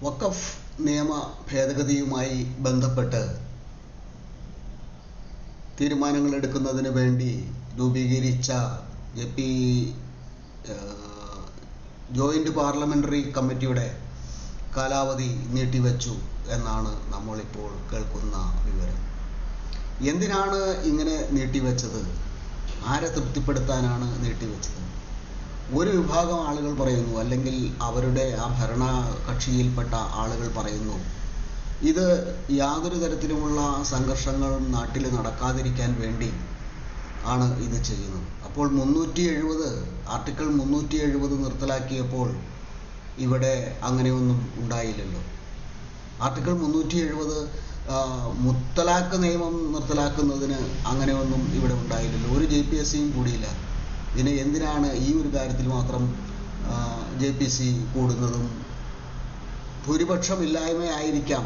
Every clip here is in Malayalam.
വഖഫ് നിയമ ഭേദഗതിയുമായി ബന്ധപ്പെട്ട് തീരുമാനങ്ങൾ എടുക്കുന്നതിന് വേണ്ടി രൂപീകരിച്ച ജോയിന്റ് പാർലമെന്ററി കമ്മിറ്റിയുടെ കാലാവധി നീട്ടിവെച്ചു എന്നാണ് നമ്മളിപ്പോൾ കേൾക്കുന്ന വിവരം. എന്തിനാണ് ഇങ്ങനെ നീട്ടിവെച്ചത്? ആരെ തൃപ്തിപ്പെടുത്താനാണ് നീട്ടിവെച്ചത്? ഒരു വിഭാഗം ആളുകൾ പറയുന്നു, അല്ലെങ്കിൽ അവരുടെ ആ ഭരണ കക്ഷിയിൽപ്പെട്ട ആളുകൾ പറയുന്നു, ഇത് യാതൊരു തരത്തിലുമുള്ള സംഘർഷങ്ങളും നാട്ടിൽ നടക്കാതിരിക്കാൻ വേണ്ടി ആണ് ഇത് ചെയ്യുന്നത്. അപ്പോൾ ആർട്ടിക്കിൾ 370 നിർത്തലാക്കിയപ്പോൾ ഇവിടെ അങ്ങനെയൊന്നും ഉണ്ടായില്ലല്ലോ. ആർട്ടിക്കിൾ 370 മുത്തലാഖ് നിയമം നിർത്തലാക്കുന്നതിന് അങ്ങനെയൊന്നും ഇവിടെ ഉണ്ടായില്ലല്ലോ. ഒരു JPSCയും കൂടിയില്ല. പിന്നെ എന്തിനാണ് ഈ ഒരു കാര്യത്തിൽ മാത്രം JPC കൂടുന്നതും? ഭൂരിപക്ഷമില്ലായ്മയായിരിക്കാം,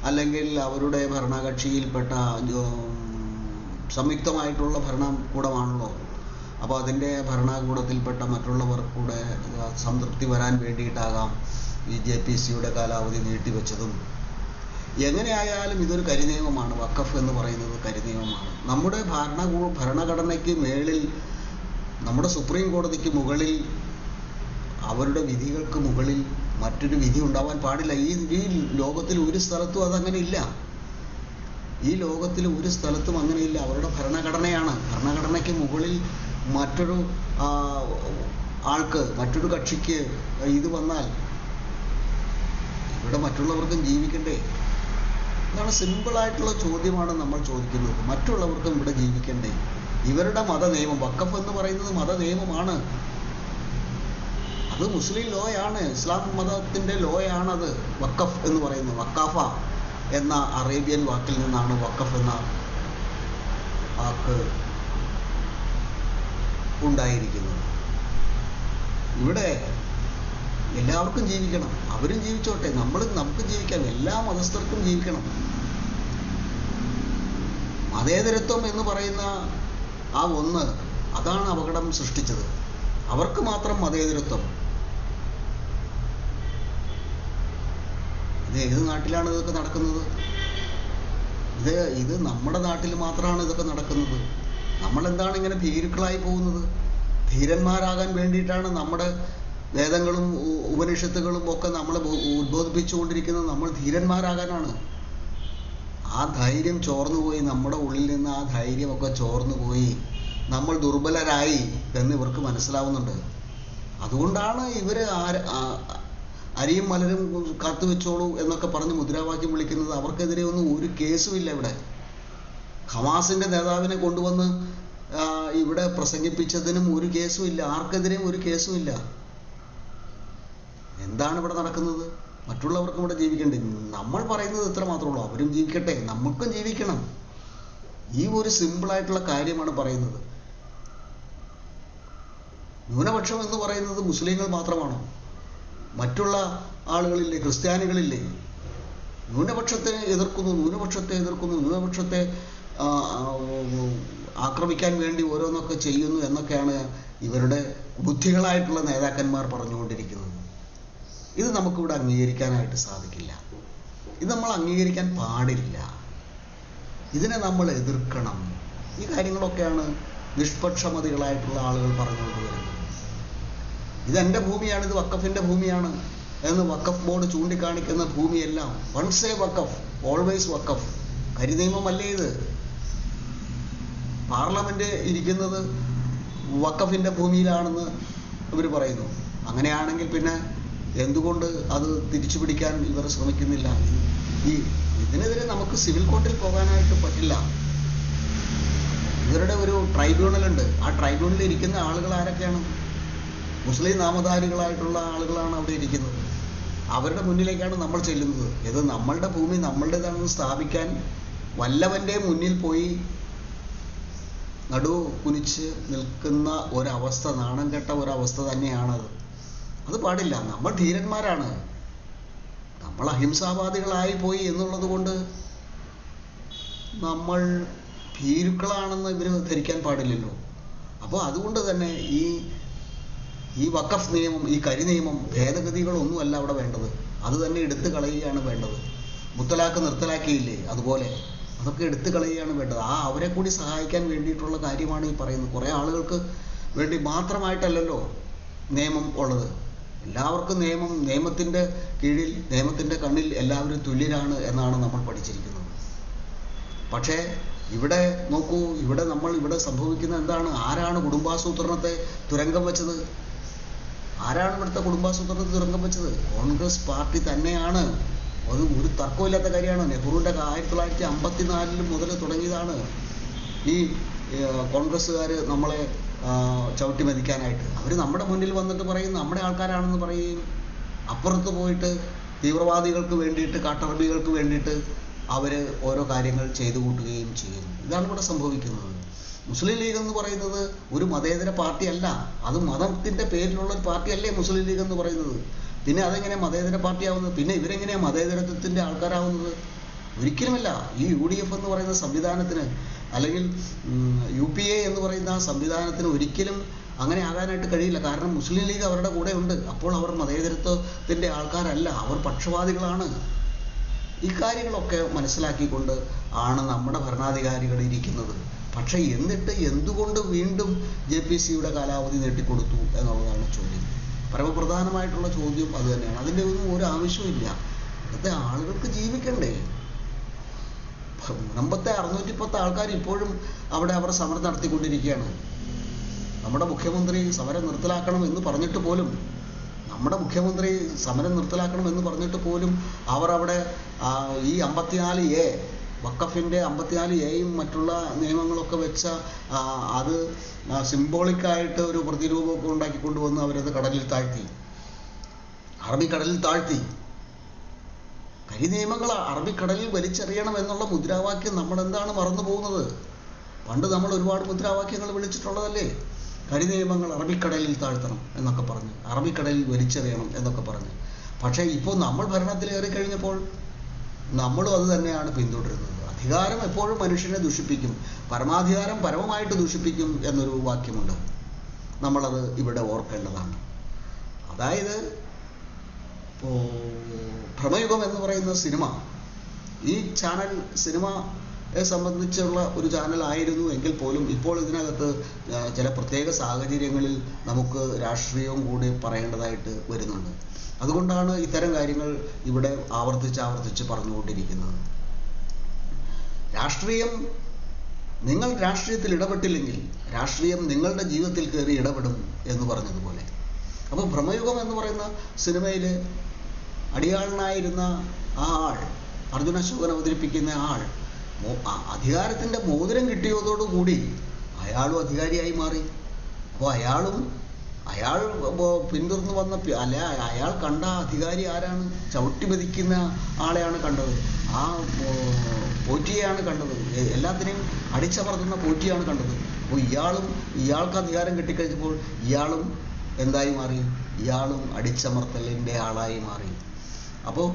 അല്ലെങ്കിൽ അവരുടെ ഭരണകക്ഷിയിൽപ്പെട്ട സംയുക്തമായിട്ടുള്ള ഭരണകൂടമാണല്ലോ. അപ്പോൾ അതിൻ്റെ ഭരണകൂടത്തിൽപ്പെട്ട മറ്റുള്ളവർ കൂടെ സംതൃപ്തി വരാൻ വേണ്ടിയിട്ടാകാം ഈ JPCയുടെ കാലാവധി നീട്ടിവെച്ചതും. എങ്ങനെയായാലും ഇതൊരു കരിനിയമമാണ്. വഖഫ് എന്ന് പറയുന്നത് കരിനിയമമാണ്. നമ്മുടെ ഭരണഘടനയ്ക്ക് മേളിൽ, നമ്മുടെ സുപ്രീം കോടതിക്ക് മുകളിൽ, അവരുടെ വിധികൾക്ക് മുകളിൽ മറ്റൊരു വിധി ഉണ്ടാവാൻ പാടില്ല. ഈ ലോകത്തിൽ ഒരു സ്ഥലത്തും അതങ്ങനെ ഇല്ല. ഈ ലോകത്തിൽ ഒരു സ്ഥലത്തും അങ്ങനെയില്ല. അവരുടെ ഭരണഘടനയാണ്. ഭരണഘടനയ്ക്ക് മുകളിൽ മറ്റൊരു ആൾക്ക്, മറ്റൊരു കക്ഷിക്ക് ഇത് വന്നാൽ ഇവിടെ മറ്റുള്ളവർക്കും ജീവിക്കണ്ടേ? ഇതാണ് സിമ്പിളായിട്ടുള്ള ചോദ്യമാണ് നമ്മൾ ചോദിക്കുന്നത്. മറ്റുള്ളവർക്കും ഇവിടെ ജീവിക്കണ്ടേ? ഇവരുടെ മതനിയമം, വഖഫ് എന്ന് പറയുന്നത് മതനിയമമാണ്. അത് മുസ്ലിം ലോയാണ്, ഇസ്ലാം മതത്തിൻ്റെ ലോയാണത്. വഖഫ് എന്ന് പറയുന്നത് വഖാഫ എന്ന അറേബ്യൻ വാക്കിൽ നിന്നാണ് വഖഫ് എന്ന വാക്ക് ഉണ്ടായിരിക്കുന്നത്. ഇവിടെ എല്ലാവർക്കും ജീവിക്കണം, അവരും ജീവിച്ചോട്ടെ, നമുക്ക് ജീവിക്കാം, എല്ലാ മതസ്ഥർക്കും ജീവിക്കണം. മതേതരത്വം എന്ന് പറയുന്ന ആ ഒന്ന്, അതാണ് അപകടം സൃഷ്ടിച്ചത്. അവർക്ക് മാത്രം മതേതരത്വം. ഇത് ഏത് നാട്ടിലാണ് ഇതൊക്കെ നടക്കുന്നത്? ഇത് നമ്മുടെ നാട്ടിൽ മാത്രമാണ് ഇതൊക്കെ നടക്കുന്നത്. നമ്മളെന്താണ് ഇങ്ങനെ ഭീരുക്കളായി പോകുന്നത്? ധീരന്മാരാകാൻ വേണ്ടിയിട്ടാണ് നമ്മുടെ വേദങ്ങളും ഉപനിഷത്തുകളും ഒക്കെ നമ്മളെ ഉദ്ബോധിപ്പിച്ചുകൊണ്ടിരിക്കുന്നത്. നമ്മൾ ധീരന്മാരാകാനാണ്. ആ ധൈര്യം ചോർന്നുപോയി, നമ്മുടെ ഉള്ളിൽ നിന്ന് ആ ധൈര്യമൊക്കെ ചോർന്നുപോയി, നമ്മൾ ദുർബലരായി എന്ന് ഇവർക്ക് മനസ്സിലാവുന്നുണ്ട്. അതുകൊണ്ടാണ് ഇവർ അരിയും മലരും കാത്തുവെച്ചോളൂ എന്നൊക്കെ പറഞ്ഞ് മുദ്രാവാക്യം വിളിക്കുന്നത്. അവർക്കെതിരെ ഒന്നും ഒരു കേസുമില്ല ഇവിടെ. ഹമാസിൻ്റെ നേതാവിനെ കൊണ്ടുവന്ന് ഇവിടെ പ്രസംഗിപ്പിച്ചതിനും ഒരു കേസുമില്ല. ആർക്കെതിരെയും ഒരു കേസുമില്ല. എന്താണ് ഇവിടെ നടക്കുന്നത്? മറ്റുള്ളവർക്കും ഇവിടെ ജീവിക്കണ്ടേ? നമ്മൾ പറയുന്നത് ഇത്ര മാത്രമേ ഉള്ളൂ, അവരും ജീവിക്കട്ടെ, നമുക്കും ജീവിക്കണം. ഈ ഒരു സിമ്പിളായിട്ടുള്ള കാര്യമാണ് പറയുന്നത്. ന്യൂനപക്ഷം എന്ന് പറയുന്നത് മുസ്ലിങ്ങൾ മാത്രമാണോ? മറ്റുള്ള ആളുകളില്ലേ? ക്രിസ്ത്യാനികളില്ലേ? ന്യൂനപക്ഷത്തെ എതിർക്കുന്നു, ന്യൂനപക്ഷത്തെ ആക്രമിക്കാൻ വേണ്ടി ഓരോന്നൊക്കെ ചെയ്യുന്നു എന്നൊക്കെയാണ് ഇവരുടെ ബുദ്ധികളായിട്ടുള്ള നേതാക്കന്മാർ പറഞ്ഞുകൊണ്ടിരിക്കുന്നത്. ഇത് നമുക്കിവിടെ അംഗീകരിക്കാനായിട്ട് സാധിക്കില്ല. ഇത് നമ്മൾ അംഗീകരിക്കാൻ പാടില്ല. ഇതിനെ നമ്മൾ എതിർക്കണം. ഈ കാര്യങ്ങളൊക്കെയാണ് നിഷ്പക്ഷമതികളായിട്ടുള്ള ആളുകൾ പറഞ്ഞുകൊണ്ട് വരുന്നത്. ഇതെൻ്റെ ഭൂമിയാണ്, ഇത് വഖഫിൻ്റെ ഭൂമിയാണ് എന്ന് വഖഫ് ബോർഡ് ചൂണ്ടിക്കാണിക്കുന്ന ഭൂമിയെല്ലാം വൺസ് എ വഖഫ് ഓൾവേസ് വഖഫ്. കരിനിയമമല്ലേ ഇത്? പാർലമെന്റ് ഇരിക്കുന്നത് വഖഫിൻ്റെ ഭൂമിയിലാണെന്ന് ഇവർ പറയുന്നു. അങ്ങനെയാണെങ്കിൽ പിന്നെ എന്തുകൊണ്ട് അത് തിരിച്ചു പിടിക്കാൻ ഇവർ ശ്രമിക്കുന്നില്ല? ഇതിനെതിരെ നമുക്ക് സിവിൽ കോർട്ടിൽ പോകാനായിട്ട് പറ്റില്ല. ഇവരുടെ ഒരു ട്രൈബ്യൂണലുണ്ട്. ആ ട്രൈബ്യൂണലിൽ ഇരിക്കുന്ന ആളുകൾ ആരൊക്കെയാണ്? മുസ്ലിം നാമധാരികളായിട്ടുള്ള ആളുകളാണ് അവിടെ ഇരിക്കുന്നത്. അവരുടെ മുന്നിലേക്കാണ് നമ്മൾ ചെല്ലുന്നത്. ഇത് നമ്മളുടെ ഭൂമി നമ്മളുടേതാണെന്ന് സ്ഥാപിക്കാൻ വല്ലവൻ്റെ മുന്നിൽ പോയി നടു കുനിച്ച് നിൽക്കുന്ന ഒരവസ്ഥ, നാണം കെട്ട ഒരവസ്ഥ തന്നെയാണത്. അത് പാടില്ല. നമ്മൾ ധീരന്മാരാണ്. നമ്മൾ അഹിംസാവാദികളായി പോയി എന്നുള്ളത് കൊണ്ട് നമ്മൾ ഭീരുക്കളാണെന്ന് ഇവർ ധരിക്കാൻ പാടില്ലല്ലോ. അപ്പോൾ അതുകൊണ്ട് തന്നെ ഈ വഖഫ് നിയമം, ഈ കരിനിയമം ഭേദഗതികളൊന്നുമല്ല അവിടെ വേണ്ടത്. അത് തന്നെ എടുത്തു കളയുകയാണ് വേണ്ടത്. മുത്തലാഖ് നിർത്തലാക്കിയില്ലേ, അതുപോലെ അതൊക്കെ എടുത്തു കളയുകയാണ് വേണ്ടത്. അവരെ കൂടി സഹായിക്കാൻ വേണ്ടിയിട്ടുള്ള കാര്യമാണ് ഈ പറയുന്നത്. കുറേ ആളുകൾക്ക് വേണ്ടി മാത്രമായിട്ടല്ലല്ലോ നിയമം ഉള്ളത്. എല്ലാവർക്കും നിയമത്തിൻ്റെ കീഴിൽ, നിയമത്തിൻ്റെ കണ്ണിൽ എല്ലാവരും തുല്യരാണ് എന്നാണ് നമ്മൾ പഠിച്ചിരിക്കുന്നത്. പക്ഷേ ഇവിടെ നോക്കൂ, ഇവിടെ സംഭവിക്കുന്ന എന്താണ്? ആരാണ് കുടുംബാസൂത്രണത്തെ തുരങ്കം വെച്ചത്? ആരാണ് ഇവിടുത്തെ കുടുംബാസൂത്രണത്തെ തുരങ്കം വെച്ചത്? കോൺഗ്രസ് പാർട്ടി തന്നെയാണ്. ഒരു തർക്കമില്ലാത്ത കാര്യമാണ്. നെഹ്റുവിൻ്റെ 1954 മുതൽ തുടങ്ങിയതാണ് ഈ കോൺഗ്രസ്സുകാർ നമ്മളെ ചവിട്ടി മതിക്കാനായിട്ട്. അവർ നമ്മുടെ മുന്നിൽ വന്നിട്ട് പറയും നമ്മുടെ ആൾക്കാരാണെന്ന് പറയുകയും, അപ്പുറത്ത് പോയിട്ട് തീവ്രവാദികൾക്ക് വേണ്ടിയിട്ട്, കാട്ടറബികൾക്ക് വേണ്ടിയിട്ട് അവർ ഓരോ കാര്യങ്ങൾ ചെയ്തു കൂട്ടുകയും ചെയ്യും. ഇതാണ് ഇവിടെ സംഭവിക്കുന്നത്. മുസ്ലിം ലീഗ് എന്ന് പറയുന്നത് ഒരു മതേതര പാർട്ടിയല്ല. അത് മതത്തിൻ്റെ പേരിലുള്ള ഒരു പാർട്ടിയല്ലേ മുസ്ലിം ലീഗ് എന്ന് പറയുന്നത്. പിന്നെ അതെങ്ങനെ മതേതര പാർട്ടിയാവുന്നത്? പിന്നെ ഇവരെങ്ങനെയാണ് മതേതരത്വത്തിൻ്റെ ആൾക്കാരാവുന്നത്? ഒരിക്കലുമല്ല. ഈ UDF എന്ന് പറയുന്ന സംവിധാനത്തിന്, അല്ലെങ്കിൽ UPA എന്ന് പറയുന്ന ആ സംവിധാനത്തിന് ഒരിക്കലും അങ്ങനെ ആകാനായിട്ട് കഴിയില്ല. കാരണം മുസ്ലിം ലീഗ് അവരുടെ കൂടെ ഉണ്ട്. അപ്പോൾ അവർ മതേതരത്വത്തിൻ്റെ ആൾക്കാരല്ല, അവർ പക്ഷപാതികളാണ്. ഇക്കാര്യങ്ങളൊക്കെ മനസ്സിലാക്കിക്കൊണ്ട് ആണ് നമ്മുടെ ഭരണാധികാരികൾ ഇരിക്കുന്നത്. പക്ഷേ എന്നിട്ട് എന്തുകൊണ്ട് വീണ്ടും JPCയുടെ കാലാവധി നീട്ടിക്കൊടുത്തു എന്നുള്ളതാണ് ചോദ്യം. പരമപ്രധാനമായിട്ടുള്ള ചോദ്യം അത് തന്നെയാണ്. അതിൻ്റെ ഒന്നും ഒരു ആവശ്യമില്ല. ഇവിടുത്തെ ആളുകൾക്ക് ജീവിക്കണ്ടേ? മുമ്പത്തെ 610 ആൾക്കാർ ഇപ്പോഴും അവിടെ അവർ സമരം നടത്തിക്കൊണ്ടിരിക്കുകയാണ്. നമ്മുടെ മുഖ്യമന്ത്രി സമരം നിർത്തലാക്കണമെന്ന് പറഞ്ഞിട്ട് പോലും അവർ അവിടെ ഈ 54A വഖഫിൻ്റെ 54Aയും മറ്റുള്ള നിയമങ്ങളൊക്കെ വെച്ച അത് സിംബോളിക്കായിട്ട് ഒരു പ്രതിരൂപമൊക്കെ ഉണ്ടാക്കിക്കൊണ്ടുവന്ന് അവരത് കടലിൽ താഴ്ത്തി, അറബിക്കടലിൽ താഴ്ത്തി. കരിനിയമങ്ങൾ അറബിക്കടലിൽ വലിച്ചെറിയണം എന്നുള്ള മുദ്രാവാക്യം നമ്മൾ എന്താണ് മറന്നു പോകുന്നത്? പണ്ട് നമ്മൾ ഒരുപാട് മുദ്രാവാക്യങ്ങൾ വിളിച്ചിട്ടുള്ളതല്ലേ? കരിനിയമങ്ങൾ അറബിക്കടലിൽ താഴ്ത്തണം എന്നൊക്കെ പറഞ്ഞ്, അറബിക്കടലിൽ വലിച്ചെറിയണം എന്നൊക്കെ പറഞ്ഞ്. പക്ഷേ ഇപ്പോൾ നമ്മൾ ഭരണത്തിലേറി കഴിഞ്ഞപ്പോൾ നമ്മളും അത് തന്നെയാണ് പിന്തുടരുന്നത്. അധികാരം എപ്പോഴും മനുഷ്യനെ ദുഷിപ്പിക്കും, പരമാധികാരം പരമമായിട്ട് ദുഷിപ്പിക്കും എന്നൊരു വാക്യമുണ്ട്. നമ്മളത് ഇവിടെ ഓർക്കേണ്ടതാണ്. അതായത് ഭ്രമയുഗം എന്ന് പറയുന്ന സിനിമ, ഈ ചാനൽ സിനിമയെ സംബന്ധിച്ചുള്ള ഒരു ചാനലായിരുന്നു എങ്കിൽ പോലും ഇപ്പോൾ ഇതിനകത്ത് ചില പ്രത്യേക സാഹചര്യങ്ങളിൽ നമുക്ക് രാഷ്ട്രീയവും കൂടി പറയേണ്ടതായിട്ട് വരുന്നുണ്ട്. അതുകൊണ്ടാണ് ഇത്തരം കാര്യങ്ങൾ ഇവിടെ ആവർത്തിച്ച് പറഞ്ഞുകൊണ്ടിരിക്കുന്നത്. നിങ്ങൾ രാഷ്ട്രീയത്തിൽ ഇടപെട്ടില്ലെങ്കിൽ രാഷ്ട്രീയം നിങ്ങളുടെ ജീവിതത്തിൽ കയറി ഇടപെടും എന്ന് പറഞ്ഞതുപോലെ. അപ്പോൾ ഭ്രമയുഗം എന്ന് പറയുന്ന സിനിമയിൽ അടിയാളനായിരുന്ന ആ ആൾ, അർജുന അശോകൻ അവതരിപ്പിക്കുന്ന ആൾ, അധികാരത്തിൻ്റെ മോതിരം കിട്ടിയതോടുകൂടി അയാളും അധികാരിയായി മാറി. അപ്പോൾ അയാൾ പിന്തുടർന്ന് വന്ന അയാൾ കണ്ട അധികാരി ആരാണ്? ചവിട്ടി മതിക്കുന്ന ആളെയാണ് കണ്ടത്, ആ പോറ്റിയെയാണ് കണ്ടത്, എല്ലാത്തിനെയും അടിച്ചമർത്തുന്ന പോറ്റിയാണ് കണ്ടത്. അപ്പോൾ ഇയാൾക്ക് അധികാരം കിട്ടിക്കഴിഞ്ഞപ്പോൾ ഇയാളും എന്തായി മാറി? ഇയാളും അടിച്ചമർത്തലിൻ്റെ ആളായി മാറി. അപ്പോൾ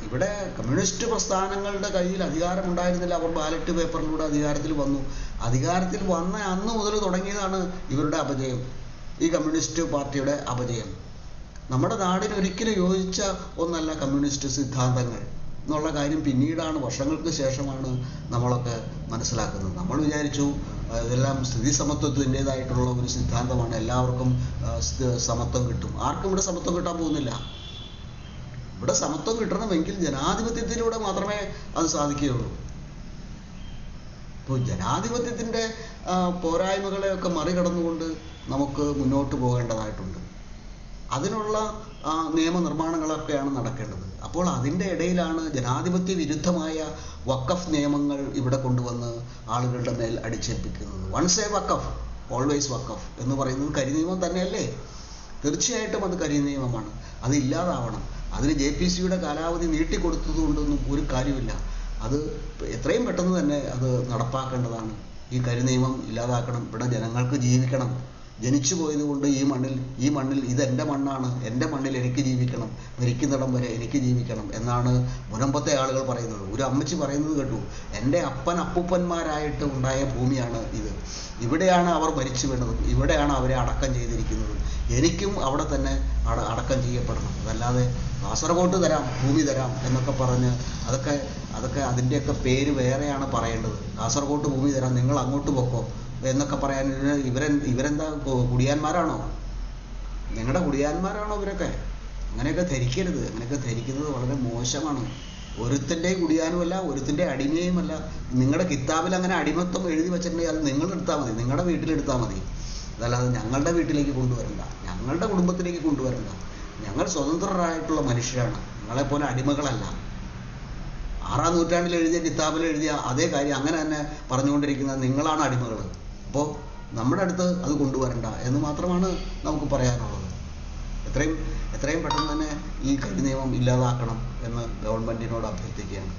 ഇവിടെ കമ്മ്യൂണിസ്റ്റ് പ്രസ്ഥാനങ്ങളുടെ കയ്യിൽ അധികാരമുണ്ടായിരുന്നില്ല. അവർ ബാലറ്റ് പേപ്പറിലൂടെ അധികാരത്തിൽ വന്നു. അധികാരത്തിൽ വന്ന അന്ന് മുതൽ തുടങ്ങിയതാണ് ഇവരുടെ അപജയം, ഈ കമ്മ്യൂണിസ്റ്റ് പാർട്ടിയുടെ അപജയം. നമ്മുടെ നാടിന് ഒരിക്കലും യോജിച്ച ഒന്നല്ല കമ്മ്യൂണിസ്റ്റ് സിദ്ധാന്തങ്ങൾ എന്നുള്ള കാര്യം പിന്നീടാണ്, വർഷങ്ങൾക്ക് ശേഷമാണ് നമ്മളൊക്കെ മനസ്സിലാക്കുന്നത്. നമ്മൾ വിചാരിച്ചു ഇതെല്ലാം സ്ഥിതി സമത്വത്തിൻ്റെതായിട്ടുള്ള ഒരു സിദ്ധാന്തമാണ്, എല്ലാവർക്കും സമത്വം കിട്ടും. ആർക്കും ഇവിടെ സമത്വം കിട്ടാൻ പോകുന്നില്ല. ഇവിടെ സമത്വം കിട്ടണമെങ്കിൽ ജനാധിപത്യത്തിലൂടെ മാത്രമേ അത് സാധിക്കുകയുള്ളൂ. ഇപ്പോൾ ജനാധിപത്യത്തിൻ്റെ പോരായ്മകളെയൊക്കെ മറികടന്നുകൊണ്ട് നമുക്ക് മുന്നോട്ട് പോകേണ്ടതായിട്ടുണ്ട്. അതിനുള്ള നിയമനിർമ്മാണങ്ങളൊക്കെയാണ് നടക്കേണ്ടത്. അപ്പോൾ അതിൻ്റെ ഇടയിലാണ് ജനാധിപത്യ വിരുദ്ധമായ വഖഫ് നിയമങ്ങൾ ഇവിടെ കൊണ്ടുവന്ന് ആളുകളുടെ മേൽ അടിച്ചേൽപ്പിക്കുന്നത്. വൺസ് എ വഖഫ് ഓൾവേസ് വഖഫ് എന്ന് പറയുന്നത് കരിനിയമം തന്നെയല്ലേ? തീർച്ചയായിട്ടും അത് കരിനിയമമാണ്. അത് ഇല്ലാതാവണം. അതിന് JPCയുടെ കാലാവധി നീട്ടിക്കൊടുത്തതുകൊണ്ടൊന്നും ഒരു കാര്യമില്ല. അത് എത്രയും പെട്ടെന്ന് തന്നെ അത് നടപ്പാക്കേണ്ടതാണ്. ഈ കരിനിയമം ഇല്ലാതാക്കണം. ഇവിടെ ജനങ്ങൾക്ക് ജീവിക്കണം. ജനിച്ചു പോയതുകൊണ്ട് ഈ മണ്ണിൽ ഇതെൻ്റെ മണ്ണാണ്, എൻ്റെ മണ്ണിൽ എനിക്ക് ജീവിക്കണം, മരിക്കുന്നിടം വരെ എനിക്ക് ജീവിക്കണം എന്നാണ് മുനമ്പത്തെ ആളുകൾ പറയുന്നത്. ഒരു അമ്മച്ചി പറയുന്നത് കേട്ടു, എൻ്റെ അപ്പൂപ്പന്മാരായിട്ട് ഉണ്ടായ ഭൂമിയാണ് ഇത്, ഇവിടെയാണ് അവർ മരിച്ചു വീണതും ഇവിടെയാണ് അവരെ അടക്കം ചെയ്തിരിക്കുന്നതും എനിക്കും അവിടെ തന്നെ അടക്കം ചെയ്യപ്പെടണം. അതല്ലാതെ കാസർഗോഡ് തരാം, ഭൂമി തരാം എന്നൊക്കെ പറഞ്ഞ് അതൊക്കെ അതിൻ്റെയൊക്കെ പേര് വേറെയാണ് പറയേണ്ടത്. കാസർഗോഡ് ഭൂമി തരാം, നിങ്ങൾ അങ്ങോട്ട് പൊക്കോ എന്നൊക്കെ പറയാൻ ഇവരെന്താ കുടിയാന്മാരാണോ? നിങ്ങളുടെ കുടിയാന്മാരാണോ ഇവരൊക്കെ? അങ്ങനെയൊക്കെ ധരിക്കരുത്. അങ്ങനെയൊക്കെ ധരിക്കുന്നത് വളരെ മോശമാണ്. ഒരുത്തിൻ്റെയും കുടിയാനുമല്ല, ഒരുത്തിൻ്റെ അടിമയുമല്ല. നിങ്ങളുടെ കിതാബിൽ അങ്ങനെ അടിമത്വം എഴുതി വെച്ചിട്ടുണ്ടെങ്കിൽ അത് നിങ്ങൾ എടുത്താൽ മതി, നിങ്ങളുടെ വീട്ടിലെടുത്താൽ മതി. അതല്ലാതെ ഞങ്ങളുടെ വീട്ടിലേക്ക് കൊണ്ടുവരണ്ട, ഞങ്ങളുടെ കുടുംബത്തിലേക്ക് കൊണ്ടുവരണ്ട. ഞങ്ങൾ സ്വതന്ത്രരായിട്ടുള്ള മനുഷ്യരാണ്, നിങ്ങളെപ്പോലെ അടിമകളല്ല. 6-ാം നൂറ്റാണ്ടിൽ എഴുതിയ കിതാബിൽ എഴുതിയ അതേ കാര്യം അങ്ങനെ തന്നെ പറഞ്ഞുകൊണ്ടിരിക്കുന്നത് നിങ്ങളാണ് അടിമകൾ. അപ്പോൾ നമ്മുടെ അടുത്ത് അത് കൊണ്ടുവരണ്ട എന്ന് മാത്രമാണ് നമുക്ക് പറയാനുള്ളത്. എത്രയും പെട്ടെന്ന് തന്നെ ഈ കരിനിയമം ഇല്ലാതാക്കണം എന്ന് ഗവൺമെൻറ്റിനോട് അഭ്യർത്ഥിക്കുകയാണ്.